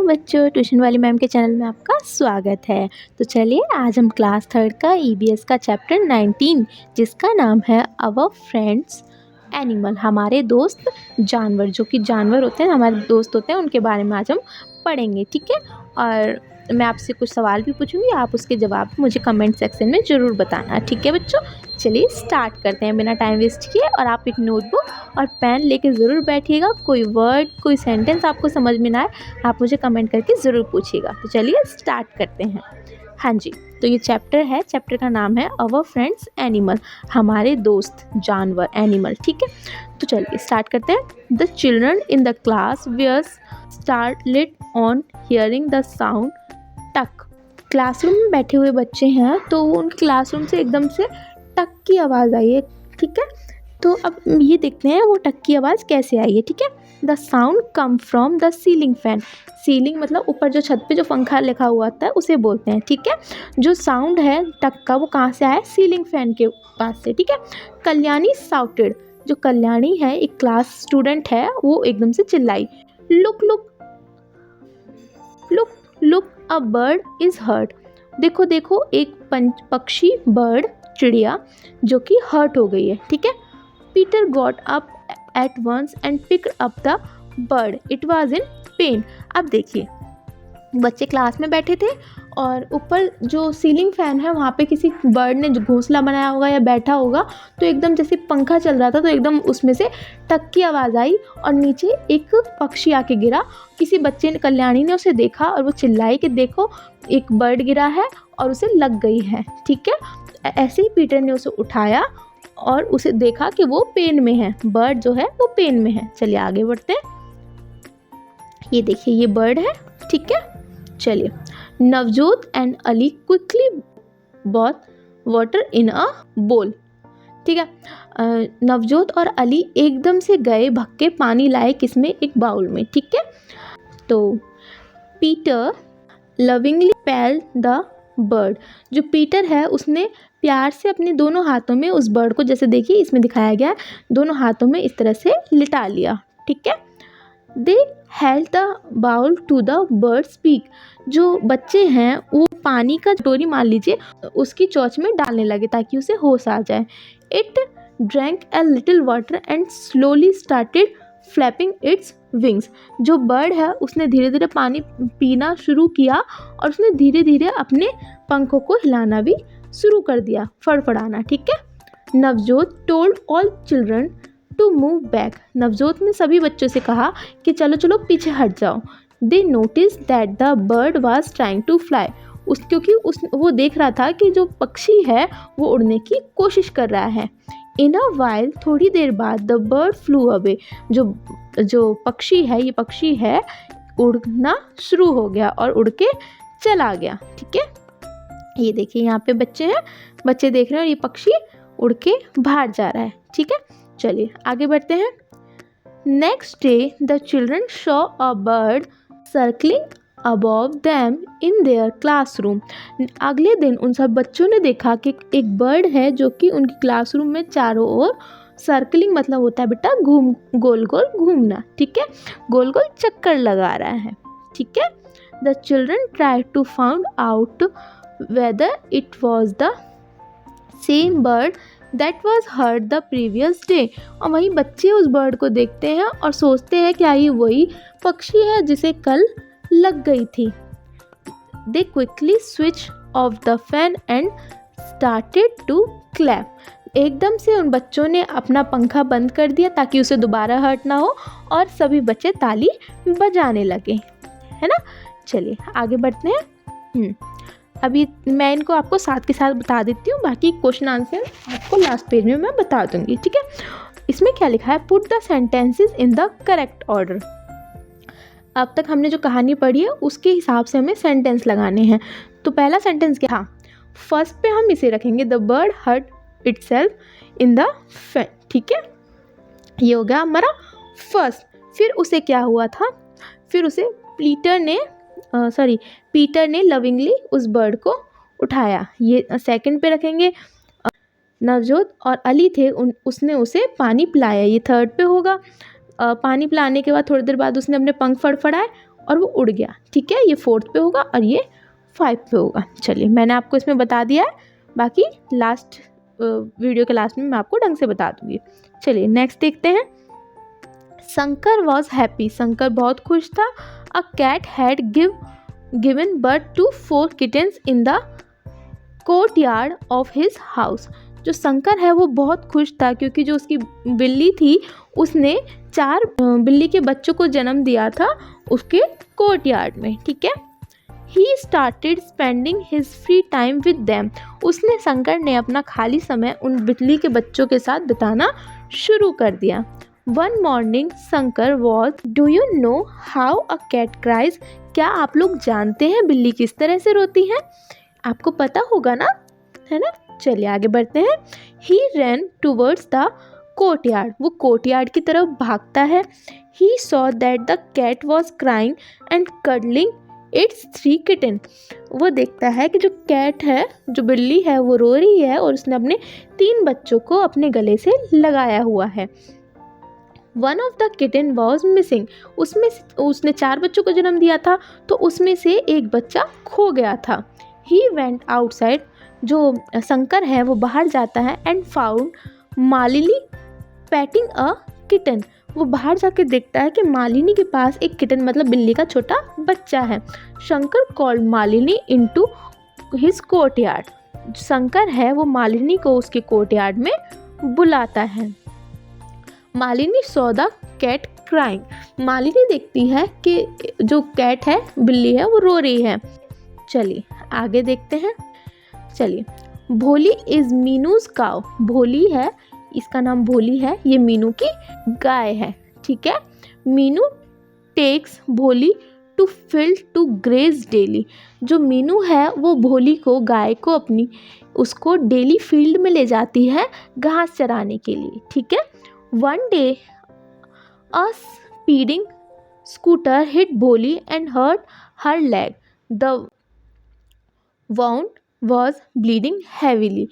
बच्चों, ट्यूशन वाली मैम के चैनल में आपका स्वागत है। तो चलिए आज हम क्लास थर्ड का ईबीएस का चैप्टर 19 जिसका नाम है अवर फ्रेंड्स एनिमल, हमारे दोस्त जानवर, जो कि जानवर होते हैं, हमारे दोस्त होते हैं, उनके बारे में आज हम पढ़ेंगे। ठीक है, और मैं आपसे कुछ सवाल भी पूछूंगी, आप उसके जवाब मुझे कमेंट सेक्शन में ज़रूर बताना। ठीक है बच्चों, चलिए स्टार्ट करते हैं बिना टाइम वेस्ट किए। और आप एक नोटबुक और पेन लेके ज़रूर बैठिएगा। कोई वर्ड, कोई सेंटेंस आपको समझ में ना आए, आप मुझे कमेंट करके ज़रूर पूछिएगा। तो चलिए स्टार्ट करते हैं। हाँ जी, तो ये चैप्टर है, चैप्टर का नाम है अवर फ्रेंड्स एनिमल, हमारे दोस्त जानवर, एनिमल। ठीक है, तो चलिए स्टार्ट करते हैं। The children in the class were startled on hearing the sound टक। क्लासरूम में बैठे हुए बच्चे हैं, तो उनके क्लासरूम से एकदम से टक की आवाज़ आई है। ठीक है, तो अब ये देखते हैं वो टक की आवाज़ कैसे आई है। ठीक है, the sound come from the ceiling fan. Ceiling मतलब ऊपर जो छत पे जो पंखा लिखा हुआ होता है उसे बोलते हैं। ठीक है, जो साउंड है टक का वो कहाँ से आया? सीलिंग फैन के पास से। ठीक है, कल्याणी साउटेड, जो कल्याणी है एक क्लास स्टूडेंट है, वो एकदम से चिल्लाई, look look look look a bird is hurt. देखो देखो, एक पक्षी, बर्ड, चिड़िया, जो कि हर्ट हो गई है। ठीक है, Peter got up at once and pick up the bird, it was in pain. अब देखिए, बच्चे क्लास में बैठे थे और ऊपर जो सीलिंग फैन है वहाँ पे किसी बर्ड ने जो घोंसला बनाया होगा या बैठा होगा, तो एकदम जैसे पंखा चल रहा था तो एकदम उसमें से टक की आवाज़ आई और नीचे एक पक्षी आके गिरा। किसी बच्चे ने, कल्याणी ने उसे देखा और वो चिल्लाई कि देखो एक बर्ड गिरा है और उसे लग गई है। ठीक है, ऐसे ही पीटर ने उसे उठाया और उसे देखा कि वो पेन में है, बर्ड जो है वो पेन में है। चलिए आगे बढ़ते हैं। ये देखिए ये बर्ड है। ठीक है, चलिए, Navjot and Ali quickly bought water in a bowl. ठीक है, नवजोत और अली एकदम से गए, भग के पानी लाए, किसमें? एक बाउल में। ठीक है, तो Peter lovingly pal the bird, जो पीटर है उसने प्यार से अपने दोनों हाथों में उस बर्ड को, जैसे देखिए इसमें दिखाया गया है, दोनों हाथों में इस तरह से लिटा लिया। ठीक है, they held the bowl to the bird speak, जो बच्चे हैं वो पानी का कटोरी, मान लीजिए, उसकी चोंच में डालने लगे ताकि उसे होश आ जाए। It drank a little water and slowly started flapping its wings, जो बर्ड है उसने धीरे धीरे पानी पीना शुरू किया और उसने धीरे धीरे अपने पंखों को हिलाना भी शुरू कर दिया, फड़फड़ाना। ठीक है, Navjot told all children to move back, Navjot ने सभी बच्चों से कहा कि चलो चलो पीछे हट जाओ। They notice that the bird was trying to fly, क्योंकि वो देख रहा था कि जो पक्षी है वो उड़ने की कोशिश कर रहा है। इन अ वाइल, थोड़ी देर बाद, द बर्ड फ्लू अवे, जो पक्षी है, ये पक्षी है, उड़ना शुरू हो गया और उड़ के चला गया। ठीक है, ये देखिए यहाँ पे बच्चे हैं, बच्चे देख रहे हैं और ये पक्षी उड़ के बाहर जा रहा है। ठीक है, चलिए आगे बढ़ते हैं। Next day the children saw a bird circling above them in their classroom. अगले दिन उन सब बच्चों ने देखा कि एक बर्ड है जो कि उनकी क्लासरूम में चारों ओर सर्कलिंग, मतलब होता है बेटा घूम, गोल गोल घूमना। ठीक है, गोल गोल चक्कर लगा रहा है। ठीक है, the children try to found out whether it was the same bird that was hurt the previous day. और वहीं बच्चे उस बर्ड को देखते हैं और सोचते हैं क्या ये वही पक्षी है जिसे कल लग गई थी। They quickly switch off the fan and started to clap, एकदम से उन बच्चों ने अपना पंखा बंद कर दिया ताकि उसे दोबारा हर्ट ना हो और सभी बच्चे ताली बजाने लगे, है ना। चलिए आगे बढ़ते हैं। अभी मैं इनको आपको साथ के साथ बता देती हूँ, बाकी क्वेश्चन आंसर आपको लास्ट पेज में मैं बता दूंगी। ठीक है, इसमें क्या लिखा है? Put the sentences in the correct order. अब तक हमने जो कहानी पढ़ी है उसके हिसाब से हमें सेंटेंस लगाने हैं। तो पहला सेंटेंस क्या? हाँ, फर्स्ट पे हम इसे रखेंगे, the bird hurt itself in the fan. ठीक है, ये हो गया हमारा फर्स्ट। फिर उसे क्या हुआ था? फिर उसे पीटर ने लविंगली उस बर्ड को उठाया, ये सेकंड पे रखेंगे। नवजोत और अली थे, उसने उसे पानी पिलाया, ये थर्ड पे होगा। पानी पिलाने के बाद थोड़ी देर बाद उसने अपने पंख फड़फड़ाए और वो उड़ गया। ठीक है, ये 4th पे होगा और ये 5 पे होगा। चलिए, मैंने आपको इसमें बता दिया है, बाकी लास्ट वीडियो के लास्ट में मैं आपको ढंग से बता दूंगी। चलिए नेक्स्ट देखते हैं। शंकर वॉज हैप्पी, शंकर बहुत खुश था। A cat had given birth to 4 kittens in the courtyard of his house. जो शंकर है वो बहुत खुश था क्योंकि जो उसकी बिल्ली थी उसने 4 बिल्ली के बच्चों को जन्म दिया था उसके कोर्टयार्ड में। ठीक है, he started spending his free time with them. उसने शंकर ने अपना खाली समय उन बिल्ली के बच्चों के साथ बिताना शुरू कर दिया। One morning Shankar was, do you know how a cat cries? क्या आप लोग जानते हैं बिल्ली किस तरह से रोती है? आपको पता होगा ना, है ना। चलिए आगे बढ़ते हैं। He ran towards the courtyard, वो कोर्टयार्ड की तरफ भागता है। He saw that the cat was crying and cuddling its 3 kitten. वो देखता है कि जो कैट है, जो बिल्ली है, वो रो रही है और उसने अपने 3 बच्चों को अपने गले से लगाया हुआ है। One of the kitten was missing, उसमें उसने 4 बच्चों को जन्म दिया था तो उसमें से एक बच्चा खो गया था। ही वेंट आउटसाइड, जो शंकर है वो बाहर जाता है। And found Malini patting a kitten, वो बाहर जाके देखता है कि मालिनी के पास एक किटन मतलब बिल्ली का छोटा बच्चा है। Shankar called Malini into his courtyard, Shankar है वो मालिनी को उसके कोर्टयार्ड में बुलाता है। Malini saw the cat crying, Malini देखती है कि जो कैट है, बिल्ली है, वो रो रही है। चलिए आगे देखते हैं। चलिए, भोली इज मीनूज काउ, भोली है, इसका नाम भोली है, ये मीनू की गाय है। ठीक है, Meenu takes Bholi to field to graze daily, जो मीनू है वो भोली को, गाय को अपनी, उसको डेली फील्ड में ले जाती है घास चराने के लिए। ठीक है, one day a speeding scooter hit Bholi and hurt her leg, the wound was bleeding heavily.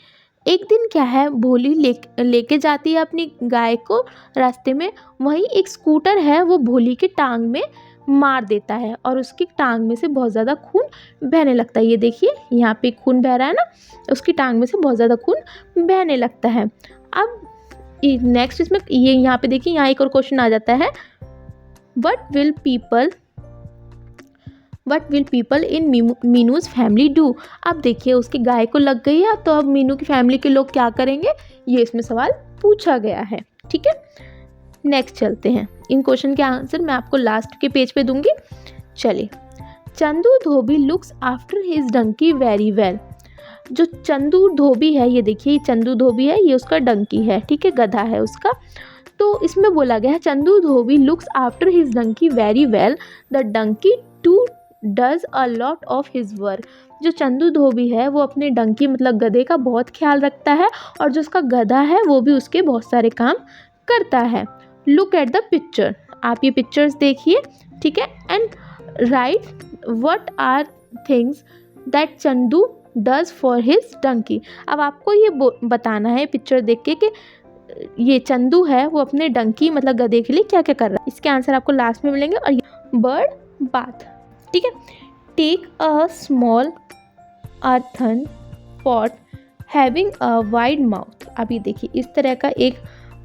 एक दिन क्या है, भोली लेके जाती है अपनी गाय को रास्ते में, वहीं एक स्कूटर है वो भोली के टांग में मार देता है और उसकी टांग में से बहुत ज़्यादा खून बहने लगता है। ये देखिए यहाँ पे खून बह रहा है ना, उसकी टांग में से बहुत ज़्यादा खून बहने लगता है। अब नेक्स्ट इसमें ये यहाँ पे देखिए, यहाँ एक और क्वेश्चन आ जाता है, what will people in Meenu's family do. अब देखिए उसकी गाय को लग गई है, तो अब मीनू की फैमिली के लोग क्या करेंगे, ये इसमें सवाल पूछा गया है। ठीक है, नेक्स्ट चलते हैं। इन क्वेश्चन के आंसर मैं आपको लास्ट के पेज पे दूंगी। चलिए, Chandu Dhobi looks after his donkey very well. जो चंदू धोबी है, ये देखिए चंदू धोबी है, ये उसका डंकी है। ठीक है, गधा है उसका। तो इसमें बोला गया है Chandu Dhobi looks after his donkey very well, the donkey too does a lot of his work. जो चंदू धोबी है वो अपने डंकी मतलब गधे का बहुत ख्याल रखता है और जो उसका गधा है वो भी उसके बहुत सारे काम करता है। लुक एट द पिक्चर, आप ये पिक्चर्स देखिए। ठीक है, and write what are things that Chandu does for his donkey. अब आपको ये बताना है पिक्चर देख के कि ये चंदू है वो अपने डंकी मतलब गधे के लिए क्या क्या कर रहा है। इसके आंसर आपको लास्ट में मिलेंगे। और बर्ड बाथ, ठीक है, take a small earthen pot having a wide mouth. अब ये देखिए इस तरह का एक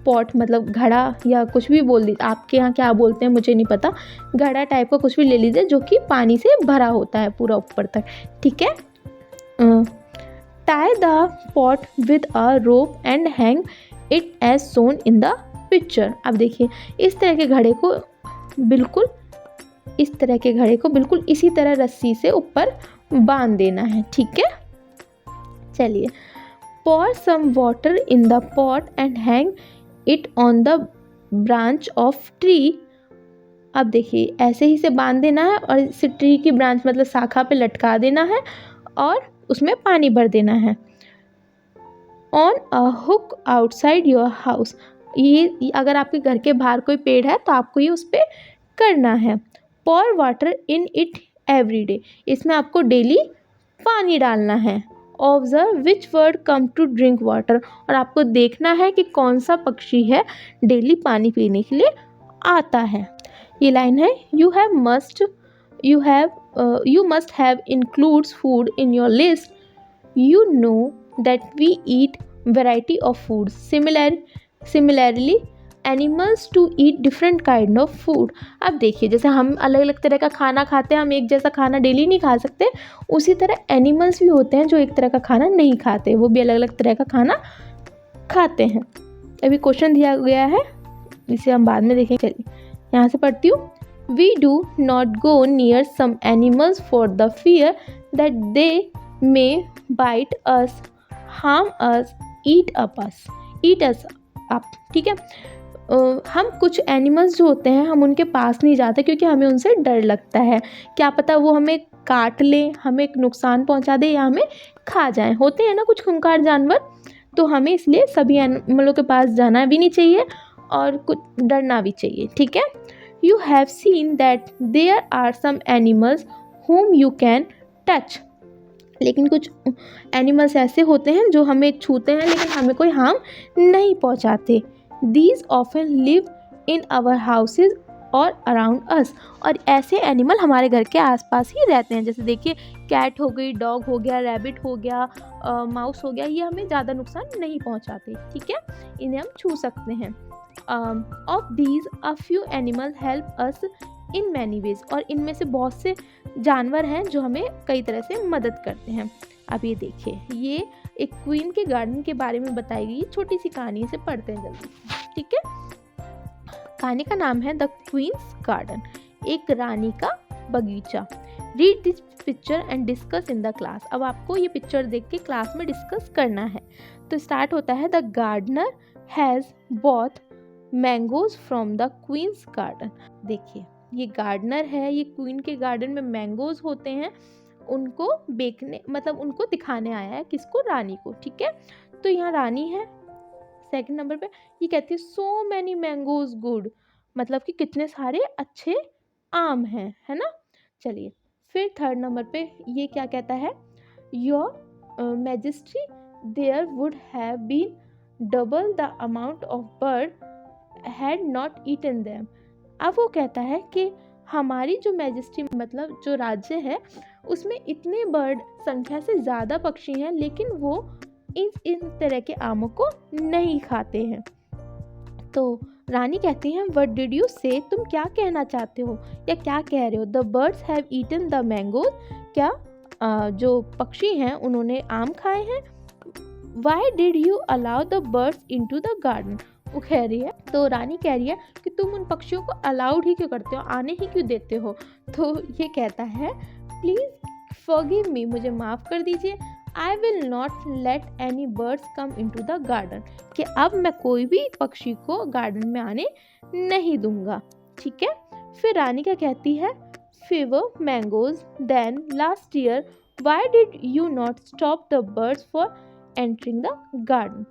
पॉट मतलब घड़ा या कुछ भी बोल दीजिए, आपके यहाँ क्या बोलते हैं मुझे नहीं पता, घड़ा टाइप का कुछ भी ले लीजिए जो कि पानी से भरा होता है पूरा ऊपर तक। ठीक है, tie the pot with a rope and hang it as shown in the picture. अब देखिए इस तरह के घड़े को बिल्कुल इसी तरह रस्सी से ऊपर बांध देना है। ठीक है, चलिए, pour some water in the pot and hang it on the branch of tree। अब देखिए ऐसे ही से बांध देना है और इसे ट्री की ब्रांच मतलब शाखा पे लटका देना है और उसमें पानी भर देना है। On a hook outside your house, ये अगर आपके घर के बाहर कोई पेड़ है तो आपको ये उस पर करना है। pour water in it every day, इसमें आपको डेली पानी डालना है। Observe which bird come to drink water, और आपको देखना है कि कौन सा पक्षी है डेली पानी पीने के लिए आता है। ये लाइन है, you have must you must have includes food in your list. You know that we eat variety of foods. Similarly, animals to eat different kind of food. अब देखिए, जैसे हम अलग अलग तरह का खाना खाते हैं, हम एक जैसा खाना डेली नहीं खा सकते, उसी तरह एनिमल्स भी होते हैं जो एक तरह का खाना नहीं खाते, वो भी अलग अलग तरह का खाना खाते हैं. अभी क्वेश्चन दिया गया है, इसे हम बाद में देखेंगे. चलिए यहाँ से पढ़ती हूँ. We do not go near some animals for the fear that they may bite us, harm us, eat us up. ठीक है. हम कुछ एनिमल्स जो होते हैं हम उनके पास नहीं जाते क्योंकि हमें उनसे डर लगता है. क्या पता वो हमें काट ले, हमें नुकसान पहुंचा दे या हमें खा जाए. होते हैं ना कुछ खूंखार जानवर, तो हमें इसलिए सभी एनिमलों के पास जाना भी नहीं चाहिए और कुछ डरना भी चाहिए. ठीक है. You have seen that there are some animals whom you can touch. लेकिन कुछ एनिमल्स ऐसे होते हैं जो हमें छूते हैं लेकिन हमें कोई हार्म नहीं पहुंचाते. These often live in our houses और अराउंड अस. और ऐसे एनिमल हमारे घर के आसपास ही रहते हैं. जैसे देखिए, कैट हो गई, डॉग हो गया, रैबिट हो गया, माउस हो गया, ये हमें ज़्यादा नुकसान नहीं पहुंचाते. ठीक है, इन्हें हम छू सकते हैं. Of these a few animals help us in many ways. और इनमें से बहुत से जानवर हैं जो हमें कई तरह से मदद करते हैं. अब ये देखिए, ये एक क्वीन के गार्डन के बारे में बताई गई छोटी सी कहानी, से पढ़ते हैं जल्दी. ठीक है. कहानी का नाम है द क्वींस गार्डन, एक रानी का बगीचा. Read this picture and discuss in the class. अब आपको ये पिक्चर देख के क्लास में डिस्कस करना है. तो स्टार्ट होता है, the gardener has both mangoes from the queen's garden. देखिए, ये गार्डनर है, ये क्वीन के गार्डन में मैंगोज होते हैं, उनको बेचने मतलब उनको दिखाने आया है. किसको? रानी को. ठीक है. तो यहाँ रानी है. सेकंड नंबर पे ये कहती है सो मैनी मैंगोज गुड, मतलब कि कितने सारे अच्छे आम हैं, है ना. चलिए फिर थर्ड नंबर पे ये क्या कहता है, your majesty there would have been double the amount of bird had not eaten them. अब वो कहता है कि हमारी जो मैजेस्टी मतलब जो राज्य है उसमें इतने बर्ड संख्या से ज़्यादा पक्षी हैं लेकिन वो इन तरह के आमों को नहीं खाते हैं. तो रानी कहती हैं व्हाट डिड यू से, तुम क्या कहना चाहते हो या क्या कह रहे हो. The birds have eaten the mangoes, क्या जो पक्षी हैं उन्होंने आम खाए हैं. Why did you allow the birds into the garden, वो कह रही है. तो रानी कह रही है कि तुम उन पक्षियों को अलाउड ही क्यों करते हो, आने ही क्यों देते हो. तो ये कहता है प्लीज़ फॉरगिव मी, मुझे माफ़ कर दीजिए. I will not let any birds come into the garden, कि अब मैं कोई भी पक्षी को गार्डन में आने नहीं दूंगा. ठीक है. फिर रानी क्या कहती है, fewer mangoes than last year why did you not stop the birds for entering the garden.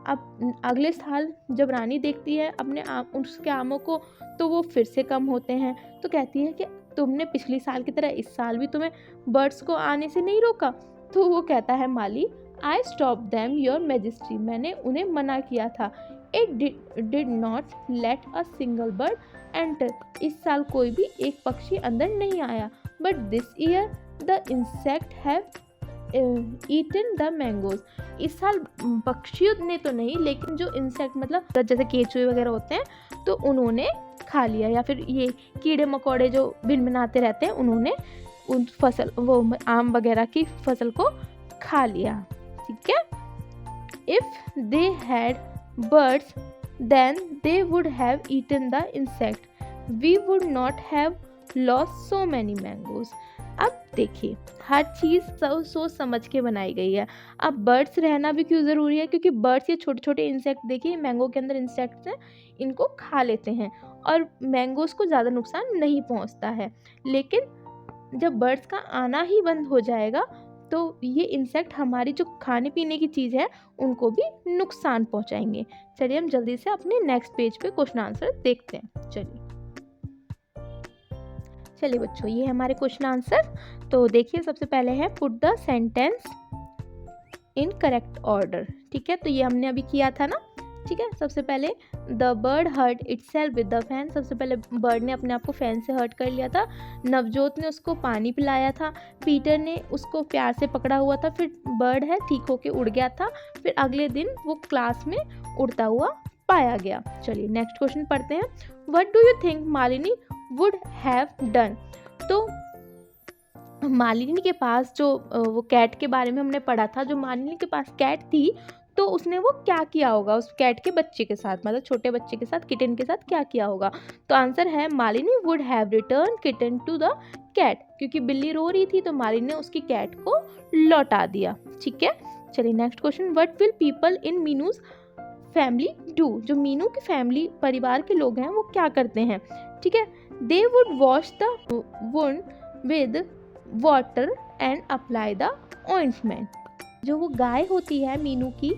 अब अगले साल जब रानी देखती है अपने उसके आमों को तो वो फिर से कम होते हैं. तो कहती है कि तुमने पिछली साल की तरह इस साल भी तुम्हें बर्ड्स को आने से नहीं रोका. तो वो कहता है माली, I stop them your majesty, मैंने उन्हें मना किया था. It did not let a single bird enter, इस साल कोई भी एक पक्षी अंदर नहीं आया. But this year the insect have eaten the mangoes, इस साल पक्षियों ने तो नहीं लेकिन जो इंसेक्ट मतलब जैसे केचुए वगैरह होते हैं तो उन्होंने खा लिया, या फिर ये कीड़े मकोड़े जो भिनभिनाते रहते हैं उन्होंने उन फसल वो आम वगैरह की फसल को खा लिया. ठीक है. If they had birds then they would have eaten the insect, we would not have lost so many mangoes. अब देखिए, हर चीज़ सोच समझ के बनाई गई है. अब बर्ड्स रहना भी क्यों ज़रूरी है, क्योंकि बर्ड्स ये छोटे छोटे इंसेक्ट, देखिए मैंगो के अंदर इंसेक्ट्स हैं, इनको खा लेते हैं और मैंगोज़ को ज़्यादा नुकसान नहीं पहुंचता है. लेकिन जब बर्ड्स का आना ही बंद हो जाएगा तो ये इंसेक्ट हमारी जो खाने पीने की चीज़ है उनको भी नुकसान पहुंचाएंगे. चलिए हम जल्दी से अपने नेक्स्ट पेज पे क्वेश्चन आंसर देखते हैं. चलिए बच्चों, ये है हमारे क्वेश्चन आंसर. तो देखिए, सबसे पहले है put the sentence in correct order. ठीक है, तो ये हमने अभी किया था ना. ठीक है। सबसे पहले the bird hurt itself with the fan, सबसे पहले बर्ड ने अपने आप को फैन से हर्ट कर लिया था। नवजोत ने उसको पानी पिलाया था। पीटर ने उसको प्यार से पकड़ा हुआ था, फिर बर्ड है ठीक होके उड़ गया था। फिर अगले दिन वो क्लास में उड़ता हुआ पाया गया। चलिए नेक्स्ट क्वेश्चन पढ़ते हैं। What do you think Malini would have done? तो मालिनी के पास जो वो कैट के बारे में हमने पढ़ा था, जो मालिनी के पास कैट थी तो उसने वो क्या किया होगा उस कैट के बच्चे के साथ, मतलब छोटे बच्चे के साथ, किटन के साथ क्या किया होगा? तो आंसर है Malini would have return kitten to the cat, क्योंकि बिल्ली रो रही थी तो मालिनी ने उसकी कैट को लौटा दिया। ठीक है। चलिए next question. What will people in Meenu's family do? जो मीनू की फैमिली परिवार के लोग हैं वो क्या करते हैं? ठीक है। They would wash the wound with water and apply the ointment. जो वो गाय होती है मीनू की,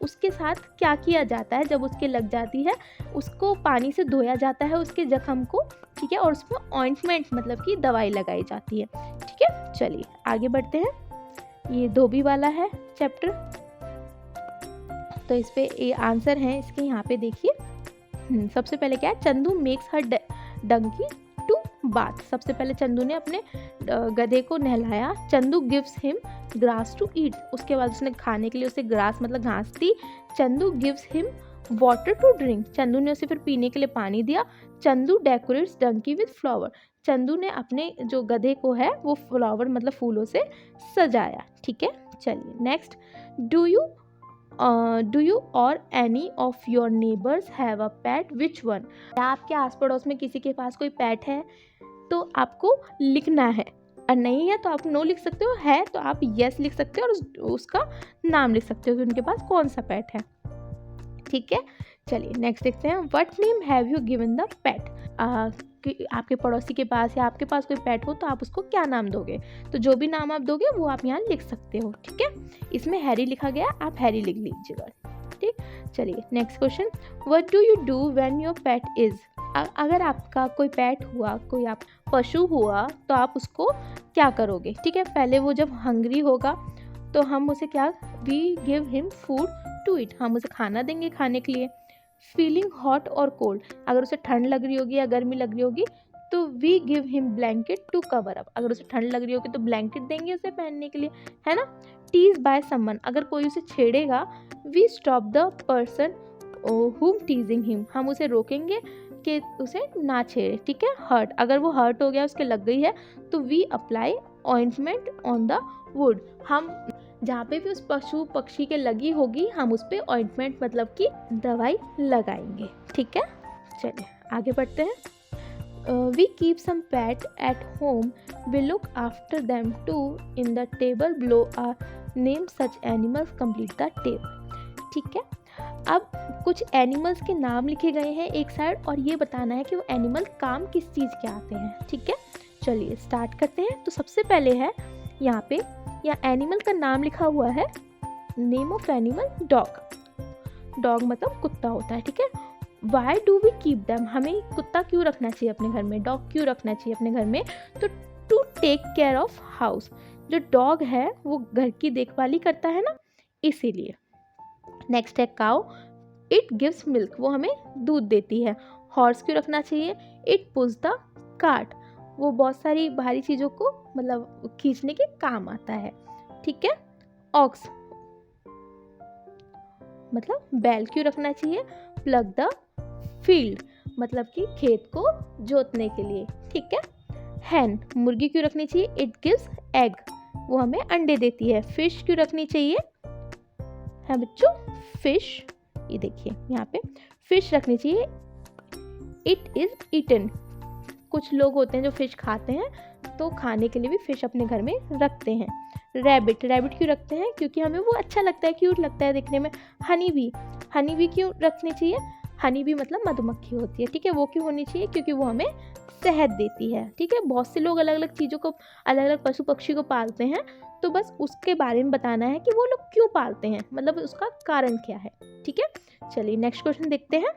उसके साथ क्या किया जाता है? जब उसके लग जाती है उसको पानी से धोया जाता है उसके जख्म को, ठीक है, और उसमें ऑइंटमेंट मतलब कि दवाई लगाई जाती है। ठीक है। चलिए आगे बढ़ते हैं। ये धोबी वाला है चैप्टर, तो इस पे ये आंसर है इसके, यहाँ पे देखिए। सबसे पहले क्या है? Chandu makes her donkey to bath. सबसे पहले चंदू ने अपने गधे को नहलाया। Chandu gives him grass to eat, उसके बाद उसने खाने के लिए उसे ग्रास मतलब घास दी। Chandu gives him water to drink, Chandu ने उसे फिर पीने के लिए पानी दिया। Chandu decorates donkey with flower, Chandu ने अपने जो गधे को है वो फ्लावर मतलब फूलों से सजाया। ठीक है। चलिए नेक्स्ट। डू यू और any of your neighbours have a pet, which one? क्या आपके आस पड़ोस में किसी के पास कोई पेट है? तो आपको लिखना है, और नहीं है तो आप नो लिख सकते हो, है तो आप यस लिख सकते हो और उसका नाम लिख सकते हो कि उनके पास कौन सा पेट है। ठीक है। चलिए नेक्स्ट देखते हैं। What name have you given the pet? आपके पड़ोसी के पास या आपके पास कोई पेट हो तो आप उसको क्या नाम दोगे? तो जो भी नाम आप दोगे वो आप यहाँ लिख सकते हो। ठीक है। इसमें हैरी लिखा गया, आप हैरी लिख लीजिएगा। ठीक। चलिए next question. What do you do when your pet is? अगर आपका कोई पेट हुआ, कोई आप पशु हुआ, तो आप उसको क्या करोगे? ठीक है। पहले वो जब हंग्री होगा तो हम उसे क्या, we give him food to eat, हम उसे खाना देंगे खाने के लिए। फीलिंग हॉट और कोल्ड, अगर उसे ठंड लग रही होगी या गर्मी लग रही होगी तो we give him blanket to cover up, अगर उसे ठंड लग रही होगी तो ब्लैंकेट देंगे उसे पहनने के लिए, है ना। टीज बाय समवन, अगर कोई उसे छेड़ेगा, we stop the person whom teasing him, हम उसे रोकेंगे कि उसे ना छेड़े। ठीक है। हर्ट, अगर वो हर्ट हो गया, उसके लग गई है, तो we apply ointment on the wound, हम जहाँ पे भी उस पशु पक्षी के लगी होगी हम उस पर ऑइंटमेंट मतलब कि दवाई लगाएंगे। ठीक है। चलिए आगे बढ़ते हैं। We keep some pet at home, we look after them too, in the table below are name such animals, complete the table. ठीक है। अब कुछ एनिमल्स के नाम लिखे गए हैं एक साइड और ये बताना है कि वो एनिमल काम किस चीज़ के आते हैं। ठीक है। चलिए स्टार्ट करते हैं। तो सबसे पहले है यहाँ पे या एनिमल का नाम लिखा हुआ है, name of animal dog, dog मतलब कुत्ता होता है। ठीक है। Why do we keep them, हमें कुत्ता क्यों रखना चाहिए अपने घर में, डॉग क्यों रखना चाहिए अपने घर में? तो to take care of house, जो डॉग है वो घर की देखभाली करता है ना, इसीलिए। नेक्स्ट है काउ, इट गिव्स मिल्क, वो हमें दूध देती है। हॉर्स क्यों रखना चाहिए? इट पुल्स द कार्ट, वो बहुत सारी भारी चीज़ों को मतलब खींचने के काम आता है। ठीक है। ऑक्स मतलब बैल क्यों रखना चाहिए? प्लग द फील्ड, मतलब कि खेत को जोतने के लिए। ठीक है। हैन, मुर्गी क्यों रखनी चाहिए? इट गिव्स एग, वो हमें अंडे देती है। फिश क्यों रखनी चाहिए? है बच्चों फिश, ये देखिए यहाँ पे फिश रखनी चाहिए। इट इज ईटन, कुछ लोग होते हैं जो फिश खाते हैं तो खाने के लिए भी फिश अपने घर में रखते हैं। रैबिट, रैबिट क्यों रखते हैं? क्योंकि हमें वो अच्छा लगता है, क्यूट लगता है देखने में। हनी बी, हनी बी क्यों रखनी चाहिए? हनी बी मतलब मधुमक्खी होती है। ठीक है। वो क्यों होनी चाहिए? क्योंकि वो हमें शहद देती है। ठीक है। बहुत से लोग अलग अलग चीज़ों को, अलग अलग पशु पक्षी को पालते हैं, तो बस उसके बारे में बताना है कि वो लोग क्यों पालते हैं, मतलब उसका कारण क्या है। ठीक है। चलिए नेक्स्ट क्वेश्चन देखते हैं।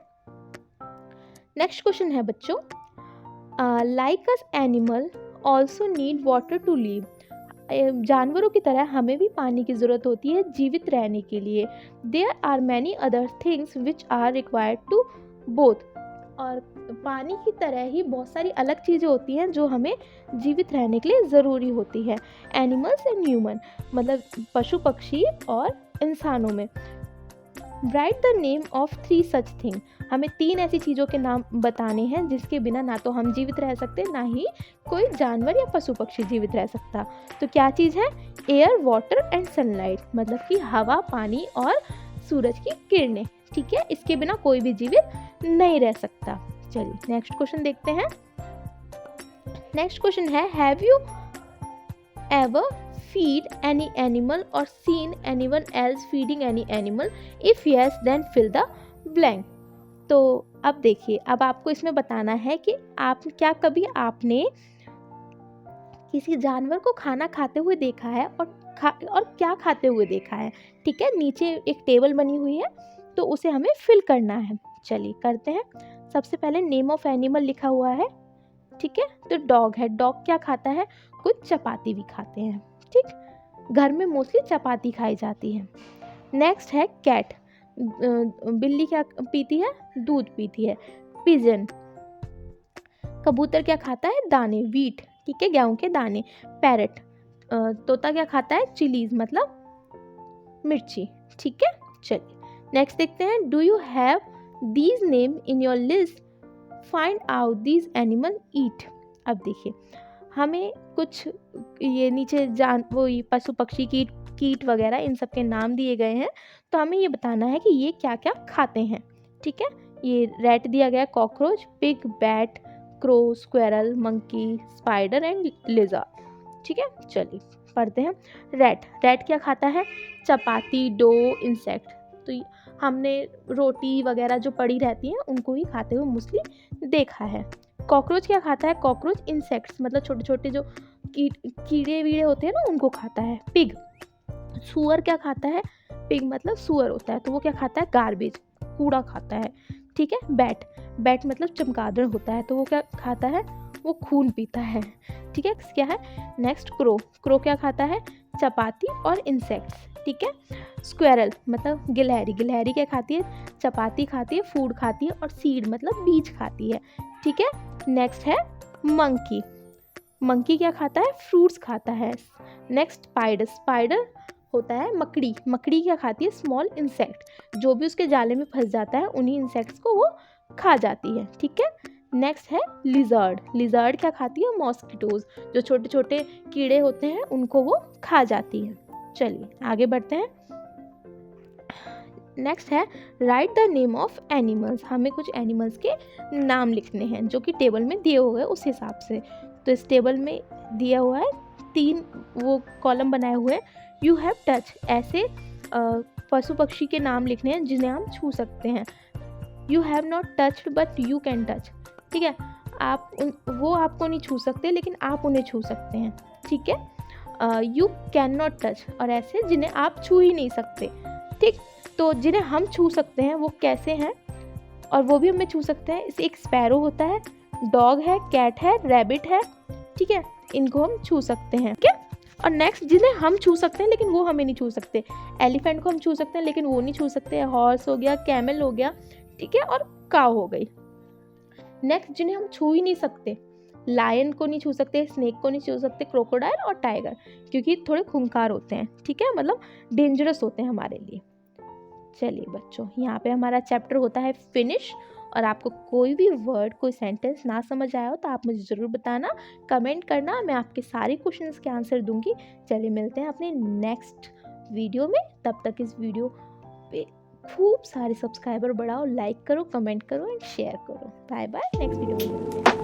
नेक्स्ट क्वेश्चन है बच्चों, like us animal also need water to live, जानवरों की तरह हमें भी पानी की ज़रूरत होती है जीवित रहने के लिए। There are many other things which are required to both. और पानी की तरह ही बहुत सारी अलग चीज़ें होती हैं जो हमें जीवित रहने के लिए ज़रूरी होती है। एनिमल्स एंड ह्यूमन, मतलब पशु पक्षी और इंसानों में। Right the name of 3 such thing, हमें 3 ऐसी चीज़ों के नाम बताने हैं जिसके बिना ना तो हम जीवित रह सकते, ना ही कोई जानवर या पशु पक्षी जीवित रह सकता। तो क्या चीज़ है? एयर, वाटर एंड सनलाइट, मतलब कि हवा, पानी और सूरज की किरणें। ठीक है, इसके बिना कोई भी जीवित नहीं रह सकता। चलिए नेक्स्ट क्वेश्चन देखते हैं। नेक्स्ट क्वेश्चन है, have you ever feed any animal or seen anyone else feeding any animal? If yes, then fill the blank. तो अब देखिए, अब आपको इसमें बताना है कि आप क्या कभी आपने किसी जानवर को खाना खाते हुए देखा है और क्या खाते हुए देखा है। ठीक है, नीचे एक टेबल बनी हुई है तो उसे हमें फिल करना है। चलिए करते हैं। सबसे पहले नेम ऑफ एनिमल लिखा हुआ है। ठीक है, तो डॉग है। डॉग क्या खाता है? कुछ चपाती भी खाते हैं। ठीक, घर में मोस्टली चपाती खाई जाती है। नेक्स्ट है कैट, बिल्ली क्या पीती है? दूध पीती है। पिजन, कबूतर क्या खाता है? दाने, वीट, ठीक है, गेहूं के दाने। पैरट, तोता क्या खाता है? चिलीज, मतलब मिर्ची। ठीक है, चलिए नेक्स्ट देखते हैं। Do you have these name in your list? Find out these animal eat. अब देखिए, हमें कुछ ये नीचे पशु पक्षी कीट वगैरह इन सब के नाम दिए गए हैं, तो हमें ये बताना है कि ये क्या क्या खाते हैं। ठीक है, ये रैट दिया गया, cockroach, pig, bat, crow, squirrel, monkey, spider and lizard. ठीक है, चलिए पढ़ते हैं। रैट क्या खाता है? चपाती, डो, इंसेक्ट। तो हमने रोटी वगैरह जो पड़ी रहती हैं उनको ही खाते हुए मोस्टली देखा है। कॉकरोच क्या खाता है? कॉकरोच इंसेक्ट्स, मतलब छोटे छोटे जो कीड़े वीड़े होते हैं ना, उनको खाता है। पिग, सुअर क्या खाता है? पिग मतलब सुअर होता है, तो वो क्या खाता है? गार्बेज, कूड़ा खाता है। ठीक है, बैट मतलब चमगादड़ होता है, तो वो क्या खाता है? वो खून पीता है। ठीक है, क्या है नेक्स्ट? क्रो क्या खाता है? चपाती और इंसेक्ट्स। ठीक है, स्क्वेरल मतलब गिलहरी क्या खाती है? चपाती खाती है, फूड खाती है, और सीड मतलब बीज खाती है। ठीक है, नेक्स्ट है मंकी क्या खाता है? फ्रूट्स खाता है। नेक्स्ट स्पाइडर होता है मकड़ी क्या खाती है? स्मॉल इंसेक्ट, जो भी उसके जाले में फंस जाता है उन्हीं इंसेक्ट्स को वो खा जाती है। ठीक है, नेक्स्ट है लिजर्ड क्या खाती है? मॉस्किटोज, जो छोटे छोटे कीड़े होते हैं उनको वो खा जाती है। चलिए आगे बढ़ते हैं। नेक्स्ट है right the name of animals, हमें कुछ एनिमल्स के नाम लिखने हैं जो कि टेबल में दिए हुए उस हिसाब से। तो इस टेबल में दिया हुआ है 3 वो कॉलम बनाए हुए हैं। यू हैव टच, ऐसे पशु पक्षी के नाम लिखने हैं जिन्हें हम छू सकते हैं। You have not touched but you can touch, ठीक है, वो आपको नहीं छू सकते लेकिन आप उन्हें छू सकते हैं। ठीक है, यू कैन नॉट टच, और ऐसे जिन्हें आप छू ही नहीं सकते। ठीक, तो जिन्हें हम छू सकते हैं वो कैसे हैं और वो भी हमें छू सकते हैं। इसे एक स्पैरो होता है, डॉग है, कैट है, रैबिट है। ठीक है, इनको हम छू सकते हैं। ठीक है, और नेक्स्ट जिन्हें हम छू सकते हैं लेकिन वो हमें नहीं छू सकते, एलिफेंट को हम छू सकते हैं लेकिन वो नहीं छू सकते, हॉर्स हो गया, कैमल हो गया, ठीक है, और काऊ हो गई। नेक्स्ट जिन्हें हम छू ही नहीं सकते, लायन को नहीं छू सकते, स्नेक को नहीं छू सकते, क्रोकोडाइल और टाइगर, क्योंकि थोड़े खूंखार होते हैं। ठीक है, मतलब डेंजरस होते हैं हमारे लिए। चलिए बच्चों, यहाँ पे हमारा चैप्टर होता है फिनिश। और आपको कोई भी वर्ड, कोई सेंटेंस ना समझ आया हो तो आप मुझे ज़रूर बताना, कमेंट करना, मैं आपके सारे क्वेश्चंस के आंसर दूंगी। चलिए मिलते हैं अपने नेक्स्ट वीडियो में। तब तक इस वीडियो पे खूब सारे सब्सक्राइबर बढ़ाओ, लाइक करो, कमेंट करो एंड शेयर करो। बाय बाय, नेक्स्ट वीडियो में मिलते हैं।